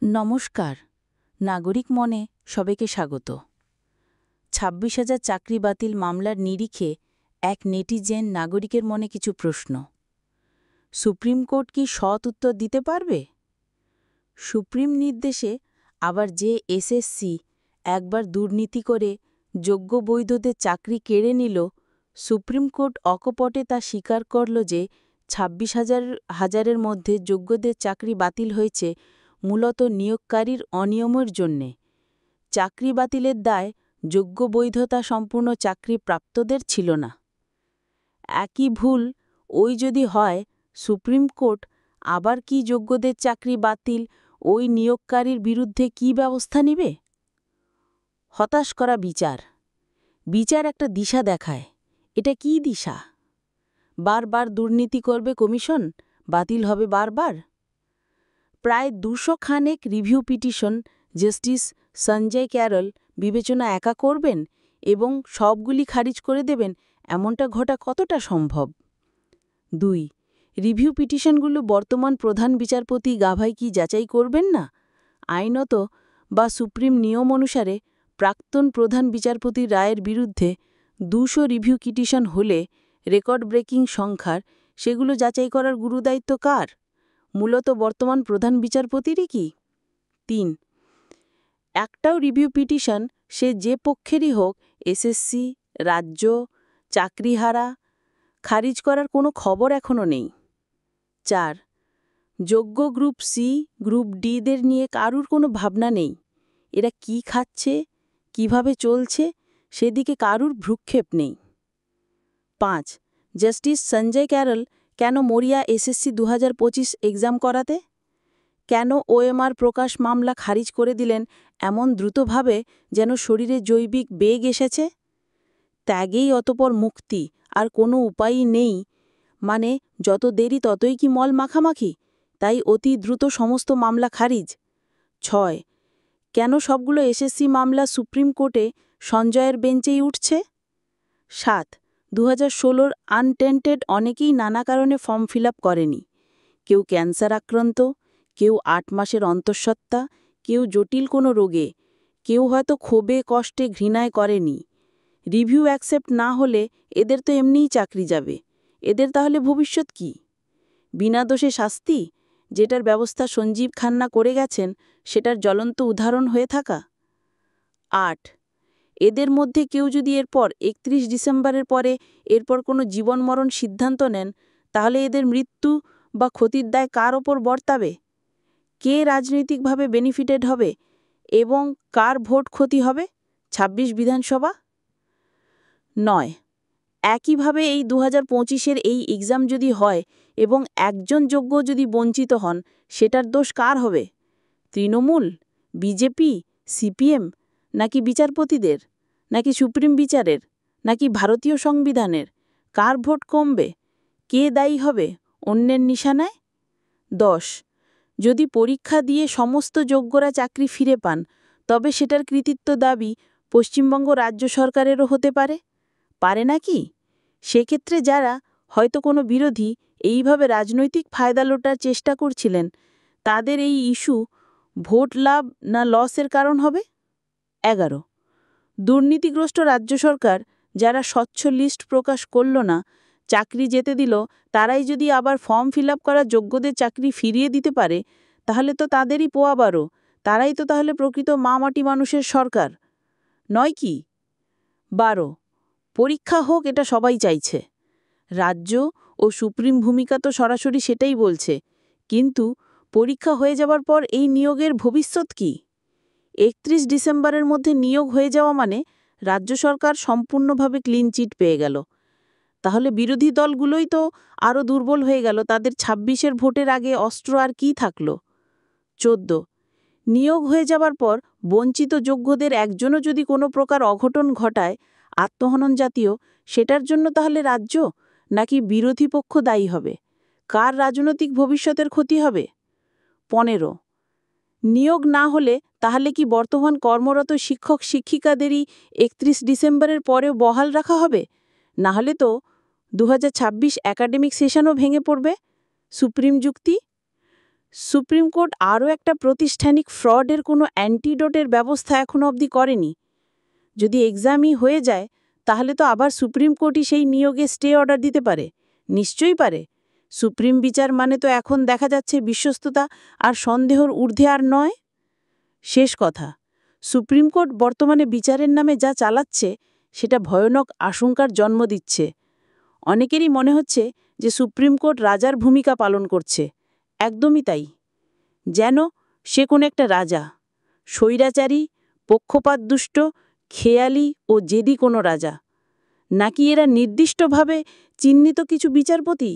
নমস্কার। নাগরিক মনে সবাইকে স্বাগত। ২৬,০০০ চাকরি বাতিল মামলার নিরিখে এক নেটিজেন নাগরিকের মনে কিছু প্রশ্ন। সুপ্রিম কোর্ট কি সৎ উত্তর দিতে পারবে? সুপ্রিম নির্দেশে আবার যে এসএসসি একবার দুর্নীতি করে যোগ্য বৈধদের চাকরি কেড়ে নিল, সুপ্রিম কোর্ট অকপটে তা স্বীকার করল যে ২৬,০০০-এর মধ্যে যোগ্যদের চাকরি বাতিল হয়েছে মূলত নিয়োগকারীর অনিয়মের জন্যে। চাকরি বাতিলের দায় যোগ্য বৈধতা সম্পূর্ণ চাকরি প্রাপ্তদের ছিল না। একই ভুল ওই যদি হয়, সুপ্রিম কোর্ট আবার কি যোগ্যদের চাকরি বাতিল ওই নিয়োগকারীর বিরুদ্ধে কি ব্যবস্থা নেবে? হতাশ করা বিচার একটা দিশা দেখায়। এটা কি দিশা? বারবার দুর্নীতি করবে কমিশন, বাতিল হবে বারবার। প্রায় ২০০ খানেক review petition justice Sanjay Karol বিবেচনা একা করবেন এবং সবগুলি খারিজ করে দেবেন, এমনটা ঘটা কতটা সম্ভব? ২. রিভিউ পিটিশনগুলো বর্তমান প্রধান বিচারপতি গাভাই কি যাচাই করবেন না? আইনত বা সুপ্রিম নিয়ম অনুসারে প্রাক্তন প্রধান বিচারপতির রায়ের বিরুদ্ধে ২০০ রিভিউ পিটিশন হলে রেকর্ড ব্রেকিং সংখ্যার সেগুলো যাচাই করার গুরুদায়িত্ব কার? মূলত বর্তমান প্রধান বিচারপতিরই কি? ৩. একটাও রিভিউ পিটিশন সে যে পক্ষেরই হোক, এসএসসি, রাজ্য, চাকরিহারা, খারিজ করার কোনো খবর এখনও নেই। ৪. যোগ্য গ্রুপ সি, গ্রুপ ডিদের নিয়ে কারুর কোনো ভাবনা নেই। এরা কি খাচ্ছে, কিভাবে চলছে, সেদিকে কারুর ভ্রুক্ষেপ নেই। ৫. জাস্টিস সঞ্জয় ক্যারল কেন মরিয়া এসএসসি ২০২৫ এক্সাম করাতে? কেন ওএমআর প্রকাশ মামলা খারিজ করে দিলেন এমন দ্রুতভাবে যেন শরীরে জৈবিক বেগ এসেছে? ত্যাগেই অতপর মুক্তি, আর কোনো উপায়ই নেই, মানে যত দেরি ততই কি মল মাখামাখি, তাই অতি দ্রুত সমস্ত মামলা খারিজ। ৬. কেন সবগুলো এসএসসি মামলা সুপ্রিম কোর্টে সঞ্জয়ের বেঞ্চেই উঠছে? ৭. ২০১৬ আনটেন্টেড অনেকেই নানা কারণে ফর্ম ফিল আপ করেনি। কেউ ক্যান্সার আক্রান্ত, কেউ ৮ মাসের অন্তঃসত্ত্বা, কেউ জটিল কোনো রোগে, কেউ হয়তো ক্ষোভে কষ্টে ঘৃণায় করেনি। রিভিউ অ্যাকসেপ্ট না হলে এদের তো এমনিই চাকরি যাবে। এদের তাহলে ভবিষ্যৎ কি? বিনা দোষে শাস্তি, যেটার ব্যবস্থা সঞ্জীব খান্না করে গেছেন, সেটার জ্বলন্ত উদাহরণ হয়ে থাকা। ৮. এদের মধ্যে কেউ যদি এরপর ৩১ ডিসেম্বরের পরে এরপর কোনো জীবনমরণ সিদ্ধান্ত নেন, তাহলে এদের মৃত্যু বা ক্ষতির দায় কার ওপর বর্তাবে? কে রাজনৈতিকভাবে বেনিফিটেড হবে এবং কার ভোট ক্ষতি হবে? ২৬ বিধানসভা। ৯. একইভাবে এই ২০২৫-এর এই এক্সাম যদি হয় এবং একজন যোগ্য যদি বঞ্চিত হন, সেটার দোষ কার হবে? তৃণমূল, বিজেপি, সিপিএম, নাকি বিচারপতিদের, নাকি সুপ্রিম বিচারের, নাকি ভারতীয় সংবিধানের? কার ভোট কমবে? কে দায়ী হবে অন্যের নিশানায়? ১০. যদি পরীক্ষা দিয়ে সমস্ত যোগ্যরা চাকরি ফিরে পান, তবে সেটার কৃতিত্ব দাবি পশ্চিমবঙ্গ রাজ্য সরকারেরও হতে পারে। পারে নাকি? সেক্ষেত্রে যারা হয়তো কোনো বিরোধী এইভাবে রাজনৈতিক ফায়দা লোটার চেষ্টা করছিলেন, তাদের এই ইস্যু ভোট লাভ না লসের কারণ হবে? ১১. দুর্নীতিগ্রস্ত রাজ্য সরকার যারা স্বচ্ছ লিস্ট প্রকাশ করল না, চাকরি যেতে দিল, তারাই যদি আবার ফর্ম ফিল আপ করা যোগ্যদের চাকরি ফিরিয়ে দিতে পারে, তাহলে তো তাদেরই পোয়াবারও, তারাই তো তাহলে প্রকৃত মাটি মানুষের সরকার নয় কি? ১২. পরীক্ষা হোক, এটা সবাই চাইছে। রাজ্য ও সুপ্রিম ভূমিকা তো সরাসরি সেটাই বলছে, কিন্তু পরীক্ষা হয়ে যাবার পর এই নিয়োগের ভবিষ্যৎ কি? ৩১ ডিসেম্বরের মধ্যে নিয়োগ হয়ে যাওয়া মানে রাজ্য সরকার সম্পূর্ণভাবে ক্লিন চিট পেয়ে গেল। তাহলে বিরোধী দলগুলোই তো আরও দুর্বল হয়ে গেল, তাদের ২৬-এর ভোটের আগে অস্ত্র আর কি থাকল? ১৪. নিয়োগ হয়ে যাবার পর বঞ্চিত যোগ্যদের একজনও যদি কোনো প্রকার অঘটন ঘটায়, আত্মহনন জাতীয়, সেটার জন্য তাহলে রাজ্য নাকি বিরোধী পক্ষ দায়ী হবে? কার রাজনৈতিক ভবিষ্যতের ক্ষতি হবে? ১৫. নিয়োগ না হলে তাহলে কি বর্তমান কর্মরত শিক্ষক শিক্ষিকাদেরই ৩১ ডিসেম্বরের পরেও বহাল রাখা হবে? না হলে তো ২০২৬ একাডেমিক সেশনও ভেঙে পড়বে। সুপ্রিম যুক্তি। সুপ্রিম কোর্ট আরও একটা প্রাতিষ্ঠানিক ফ্রডের কোনো অ্যান্টিডোটের ব্যবস্থা এখনো অবধি করেনি। যদি এক্সামই হয়ে যায় তাহলে তো আবার সুপ্রিম কোর্টই সেই নিয়োগে স্টে অর্ডার দিতে পারে। নিশ্চয়ই পারে। সুপ্রিম বিচার মানে তো এখন দেখা যাচ্ছে বিশ্বস্ততা আর সন্দেহর ঊর্ধ্বে আর নয়। শেষ কথা, সুপ্রিম কোর্ট বর্তমানে বিচারের নামে যা চালাচ্ছে সেটা ভয়ানক আশঙ্কার জন্ম দিচ্ছে। অনেকেরই মনে হচ্ছে যে সুপ্রিম কোর্ট রাজার ভূমিকা পালন করছে। একদমই তাই। যেন সে কোনো একটা রাজা, স্বৈরাচারী, পক্ষপাতদুষ্ট, খেয়ালি ও জেদি কোনো রাজা। নাকি এরা নির্দিষ্টভাবে চিহ্নিত কিছু বিচারপতি?